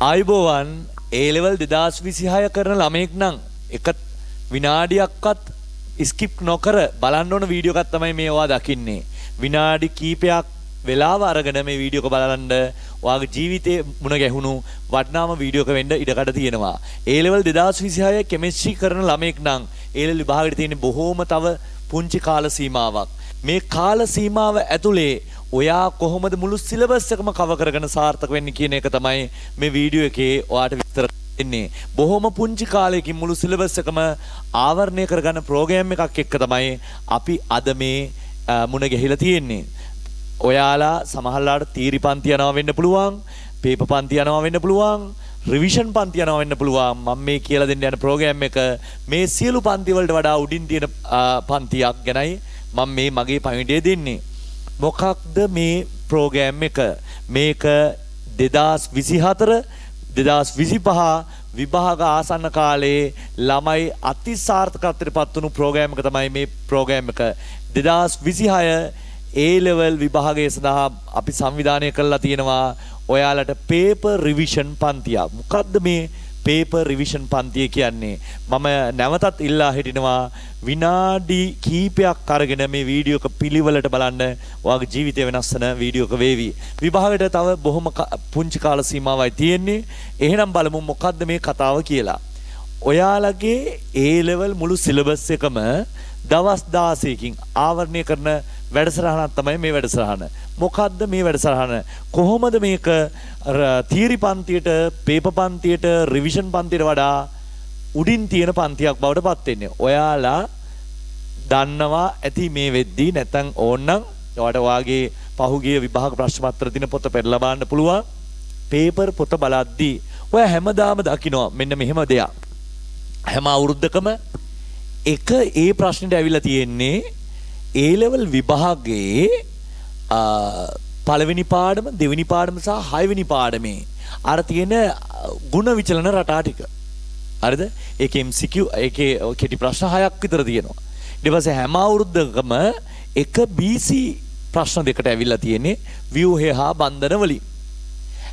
ආයුබෝවන් A level 2026 කරන ළමයෙක් නම් එක විනාඩියක්වත් ස්කිප් නොකර බලන්න ඕන වීඩියෝ එකක් තමයි මේ ඔයා දකින්නේ. විනාඩි කීපයක් වෙලාව අරගෙන මේ වීඩියෝ එක බලන්න ඔයාගේ ජීවිතේ මුණ ගැහුණු වටිනාම වීඩියෝ එක වෙන්න ඉඩකඩ තියෙනවා. A level 2026 කෙමිස්ට්‍රි කරන ළමයෙක් නම් A level විභාගෙට තියෙන බොහෝම තව පුංචි කාල සීමාවක්. මේ කාල සීමාව ඇතුලේ ඔයා කොහොමද මුළු සිලබස් එකම කවර් කරගෙන සාර්ථක වෙන්නේ කියන එක තමයි මේ වීඩියෝ එකේ ඔයාට විස්තර දෙන්නේ. බොහොම පුංචි කාලයකින් මුළු සිලබස් එකම ආවරණය කරගන්න ප්‍රෝග්‍රෑම් එකක් එක්ක තමයි අපි අද මේ මුණ ගැහිලා තියෙන්නේ. ඔයාලා සමහරලාට තීරි පන්ති යනවා වෙන්න පුළුවන්, පේපර් පන්ති යනවා වෙන්න පුළුවන්, රිවිෂන් පන්ති යනවා වෙන්න පුළුවන්. මම මේ කියලා දෙන්න යන ප්‍රෝග්‍රෑම් එක මේ සියලු පන්ති වලට වඩා උඩින් තියෙන පන්තියක් ගැනයි මම මේ මගේ පණිවිඩය දෙන්නේ. මොකක්ද මේ ප්‍රෝග්‍රෑම් එක? මේක 2024 2025 විභාග ආසන්න කාලේ ළමයි අතිසාර්ථකත්වයට පත් වුණු ප්‍රෝග්‍රෑම් එක තමයි මේ ප්‍රෝග්‍රෑම් එක. 2026 A level විභාගය සඳහා අපි සංවිධානය කරලා තියෙනවා ඔයාලට පේපර් රිවිෂන් පන්තියක්. මොකද්ද මේ පේපර් රිවිෂන් පන්තිය කියන්නේ? මම නැවතත් ඉල්ලා හිටිනවා විනාඩි කීපයක් අරගෙන මේ වීඩියෝ එක පිළිවෙලට බලන්න. ඔයාගේ ජීවිතය වෙනස් වෙන වීඩියෝ එක වේවි. විභාගයට තව බොහොම පුංචි කාල සීමාවයි තියෙන්නේ. එහෙනම් බලමු මොකද්ද මේ කතාව කියලා. ඔයාලගේ A level මුළු සිලබස් එකම දවස් 16කින් ආවරණය කරන වැඩසටහනක් තමයි මේ වැඩසටහන. මොකද්ද මේ වැඩසටහන? කොහොමද මේක තියරි පන්තියට, පේපර් පන්තියට, රිවිෂන් පන්තියට වඩා උඩින් තියෙන පන්තියක් බවට පත් වෙන්නේ? ඔයාලා දන්නවා ඇති මේ වෙද්දී, නැත්නම් ඕනනම් ඔයාලට වාගේ පහුගිය විභාග ප්‍රශ්න පත්‍ර දින පොත පෙරලා බලන්න පුළුවන්. පේපර් පොත බලද්දී ඔයා හැමදාම දකිනවා මෙන්න මෙහෙම දෙයක්. හැම අවුරුද්දකම එක ඒ ප්‍රශ්නෙට ඇවිල්ලා තියෙන්නේ A level විභාගයේ පළවෙනි පාඩම, දෙවෙනි පාඩම සහ හයවෙනි පාඩමේ අර තියෙන ගුණ විචලන රටා ටික. හරිද? ඒකේ MCQ, ඒකේ කෙටි ප්‍රශ්න 6ක් විතර තියෙනවා. ඊට පස්සේ හැම අවුරුද්දකම එක BC ප්‍රශ්න දෙකට ඇවිල්ලා තියෙන්නේ ව්‍යුහය හා බන්ධන වලින්.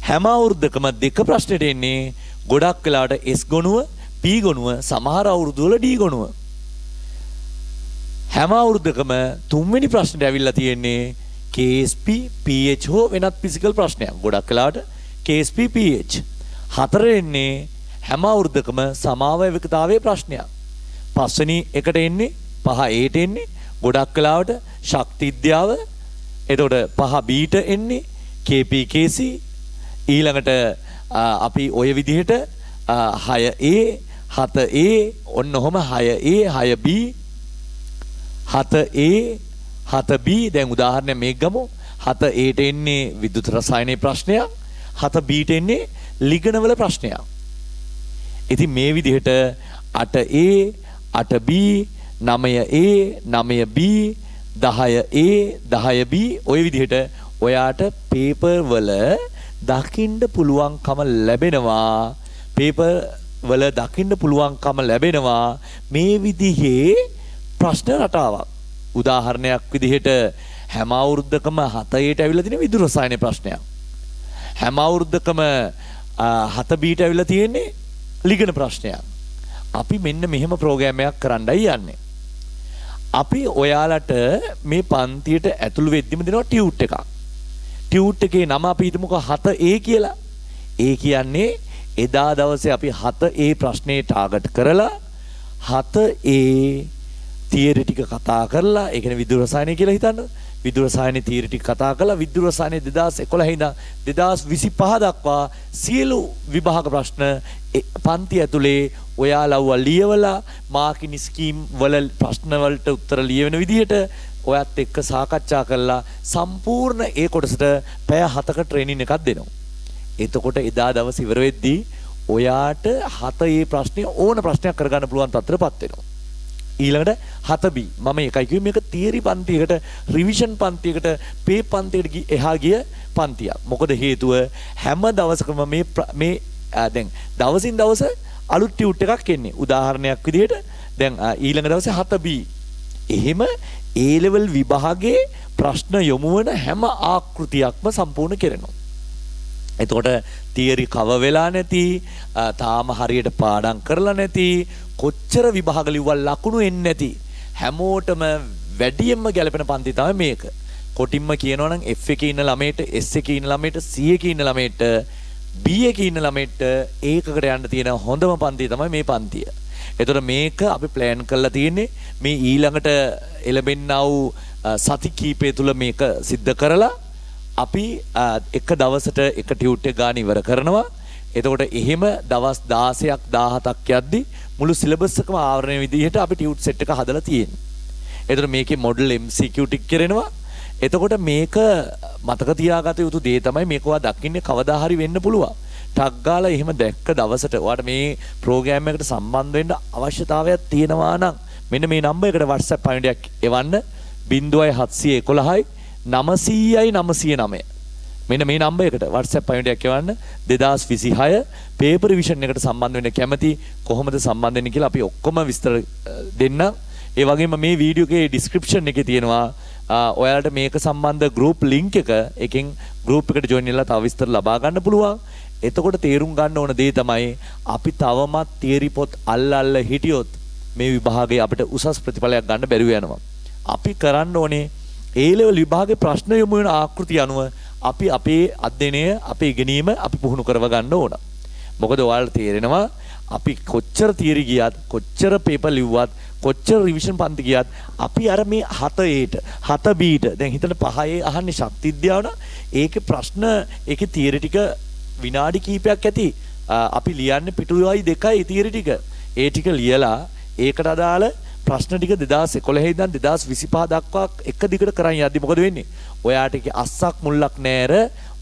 හැම අවුරුද්දකම දෙක ප්‍රශ්නෙට එන්නේ ගොඩක් වෙලාවට S ගොනුව, P ගොනුව, සමහර අවුරුදු වල D ගොනුව. හැම අවුරුද්දකම තුන්වෙනි ප්‍රශ්නෙට ඇවිල්ලා තියෙන්නේ KSP PH හෝ වෙනත් ෆිසිකල් ප්‍රශ්නයක්. ගොඩක් වෙලාවට KSP PH. හතර එන්නේ හැම අවුරුද්දකම සමාවයවිකතාවයේ ප්‍රශ්නයක්. පස්වෙනි එකට එන්නේ 5Aට එන්නේ ගොඩක් වෙලාවට ශක්ති විද්‍යාව. එතකොට 5Bට එන්නේ KPKC. ඊළඟට අපි ඔය විදිහට 6A 7A ඔන්න ඔහම 6A 6B 7A 7B. දැන් උදාහරණයක් මේක ගමු. 7Aට එන්නේ විද්‍යුත් රසායනයේ ප්‍රශ්නයක්, 7Bට එන්නේ ලිගනවල ප්‍රශ්නයක්. ඉතින් මේ විදිහට 8A 8B 9A 9B 10A 10B ඔය විදිහට ඔයාට පේපර් වල දකින්න පුළුවන්කම ලැබෙනවා. පේපර් වල දකින්න පුළුවන්කම ලැබෙනවා මේ විදිහේ ප්‍රශ්න රටාවක්. උදාහරණයක් විදිහට හැම අවුරුද්දකම 7Aට ඇවිල්ලා තියෙන විද්‍යුත් රසායන ප්‍රශ්නයක්. හැම අවුරුද්දකම 7Bට ඇවිල්ලා තියෙන්නේ ලිගන ප්‍රශ්නයක්. අපි මෙන්න මෙහෙම ප්‍රෝග්‍රෑම් එකක් කරන්නයි යන්නේ. අපි ඔයාලට මේ පන්තියට ඇතුළු වෙද්දිම දෙනවා ටියුට් එකක්. ටියුට් එකේ නම අපි හිතමුකෝ 7A කියලා. ඒ කියන්නේ එදා දවසේ අපි 7A ප්‍රශ්නේ ටාගට් කරලා 7A තියරි ටික කතා කරලා, ඒ කියන්නේ විද්‍යුත් රසායනය කියලා හිතන්න. විද්‍යුත් රසායනයේ තියරි ටික කතා කරලා විද්‍යුත් රසායනයේ 2011 ඉඳන් 2025 දක්වා සියලු විභාග ප්‍රශ්න පන්ති ඇතුලේ ඔයාලව ලියවලා මාකින් ස්කීම් වල ප්‍රශ්න වලට උත්තර ලියවෙන විදිහට ඔයත් එක්ක සාකච්ඡා කරලා සම්පූර්ණ ඒ කොටසට පැය 7ක ට්‍රේනින් එකක් දෙනවා. එතකොට එදා දවස් ඉවර වෙද්දී ඔයාට 7A ප්‍රශ්නේ ඕන ප්‍රශ්නයක් කරගන්න පුළුවන් තත්ත්වයටපත් වෙනවා. ඊළඟට 7B මම එකයි කිව්වේ මේක තියරි පන්තියකට, රිවිෂන් පන්තියකට, පේ පන්තියකට එහා ගිය පන්තියක්. මොකද හේතුව හැම දවසකම මේ දැන් දවසින් දවස අලුත් ටියුට් එකක් එන්නේ. උදාහරණයක් විදිහට දැන් ඊළඟ දවසේ 7B. එහෙම A level විභාගයේ ප්‍රශ්න යොමු වන හැම ආකෘතියක්ම සම්පූර්ණ කරනවා. එතකොට තියරි කව වෙලා නැති, තාම හරියට පාඩම් කරලා නැති, කොච්චර විභාග ලිව්වා ලකුණු එන්නේ නැති හැමෝටම වැඩියෙන්ම ගැලපෙන පන්ති තමයි මේක. කොටින්ම කියනවා නම් F එකේ ඉන්න ළමයට, S එකේ ඉන්න ළමයට, C එකේ ඉන්න ළමයට, B එකේ ඉන්න ළමයට ඒකකට යන්න තියෙන හොඳම පන්තිය තමයි මේ පන්තිය. එතකොට මේක අපි ප්ලෑන් කරලා තියෙන්නේ මේ ඊළඟට එළඹෙන්නා වූ සති කීපය තුල මේක සිද්ධ කරලා අපි එක දවසට එක ටියුට් එක ගන්න ඉවර කරනවා. එතකොට එහෙම දවස් 16ක් 17ක් යද්දි මුළු සිලබස් එකම ආවරණය විදිහට අපි ටියුට් සෙට් එක හදලා තියෙනවා. එතකොට මේකේ මොඩල් MCQ ටික කරනවා. එතකොට මේක මතක තියාගත යුතු දේ තමයි මේක ඔයා දකින්නේ කවදා හරි වෙන්න පුළුවන්. ටක් ගාලා එහෙම දැක්ක දවසට ඔයාට මේ ප්‍රෝග්‍රෑම් එකට සම්බන්ධ වෙන්න අවශ්‍යතාවයක් තියෙනවා නම් මෙන්න මේ නම්බර් එකට WhatsApp පණිවිඩයක් එවන්න 0711යි 900යි 909. මෙන්න මේ නම්බර් එකට WhatsApp පණිවිඩයක් එවන්න 2026 පේපර් රිවිෂන් එකට සම්බන්ධ වෙන්න කැමති කොහොමද සම්බන්ධ වෙන්නේ කියලා අපි ඔක්කොම විස්තර දෙන්න. ඒ වගේම මේ වීඩියෝ එකේ ඩිස්ක්‍රිප්ෂන් එකේ තියෙනවා ඔයාලට මේක සම්බන්ධ ගෲප් ලින්ක් එක. එකෙන් ගෲප් එකට ජොයින් වෙලා තව විස්තර ලබා ගන්න පුළුවන්. එතකොට තේරුම් ගන්න ඕන දේ තමයි අපි තවමත් තියරි පොත් අල්ල හිටියොත් මේ විභාගයේ අපිට උසස් ප්‍රතිඵලයක් ගන්න බැරුව යනවා. අපි කරන්න ඕනේ A level විභාගයේ ප්‍රශ්න යොමු වෙන ආකෘතිය අනුව අපි අපේ අධ්‍යයනය, අපේ ඉගෙනීම අපි පුහුණු කරව ගන්න ඕන. මොකද ඔයාලට තේරෙනවා අපි කොච්චර තියරි ගියත්, කොච්චර පේපර් ලිව්වත්, කොච්චර රිවිෂන් පන්ති ගියත් අපි අර මේ 7Aට 7Bට දැන් හිතන්න 5A අහන්නේ ශක්ති විද්‍යාව නම් ඒකේ ප්‍රශ්න, ඒකේ තියරි ටික විනාඩි කිහිපයක් ඇති. අපි ලියන්නේ පිටුවයි 2යි තියරි ටික. ඒ ටික ලියලා ඒකට අදාළ ප්‍රශ්න ටික 2011 ඉඳන් 2025 දක්වා එක දිගට කරන් යද්දි මොකද වෙන්නේ? ඔයාට ඒකේ අස්සක් මුල්ලක් නැර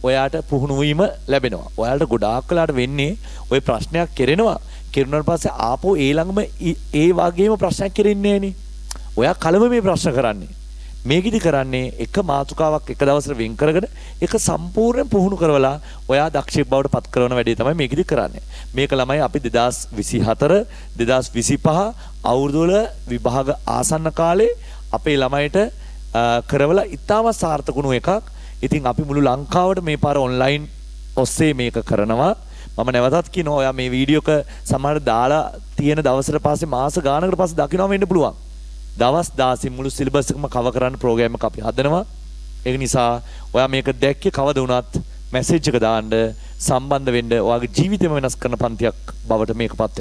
ඔයාට පුහුණු වීම ලැබෙනවා. ඔයාලට ගොඩාක් වෙලාට වෙන්නේ ওই ප්‍රශ්නයක් කෙරෙනවා. කෙරුණාට පස්සේ ආපහු ඒ ළඟම ඒ වගේම ප්‍රශ්නයක් කෙරෙන්නේ නැහනේ. ඔයා කලම මේ ප්‍රශ්න කරන්නේ. මේකෙදි කරන්නේ එක මාතෘකාවක් එක දවසට වෙන් කරගෙන ඒක සම්පූර්ණයෙන් පුහුණු කරවලා ඔයා දක්ෂයෙක් බවට පත් කරන වැඩේ තමයි මේකෙදි කරන්නේ. මේක ළමයි අපි 2024 2025 අවුරුදු වල විභාග ආසන්න කාලේ අපේ ළමයිට කරවලා ඉතාම සාර්ථකුණු එකක්. ඉතින් අපි මුළු ලංකාවට මේ පාර ඔන්ලයින් ඔස්සේ මේක කරනවා. මම නැවතත් කියනවා ඔයා මේ වීඩියෝ එක සමහර දාලා තියෙන දවසට පස්සේ මාස ගානකට පස්සේ දකින්න වෙන්න පුළුවන්. දවස් 16 මුළු සිලබස් එකම කවර් කරන්න ප්‍රෝග්‍රෑම් එක අපි හදනවා. ඒක නිසා ඔයා මේක දැක්කේ කවද වුණත් මැසේජ් එක දාන්න, සම්බන්ධ වෙන්න. ඔයාගේ ජීවිතේම වෙනස් කරන පන්තියක් බවට මේකපත්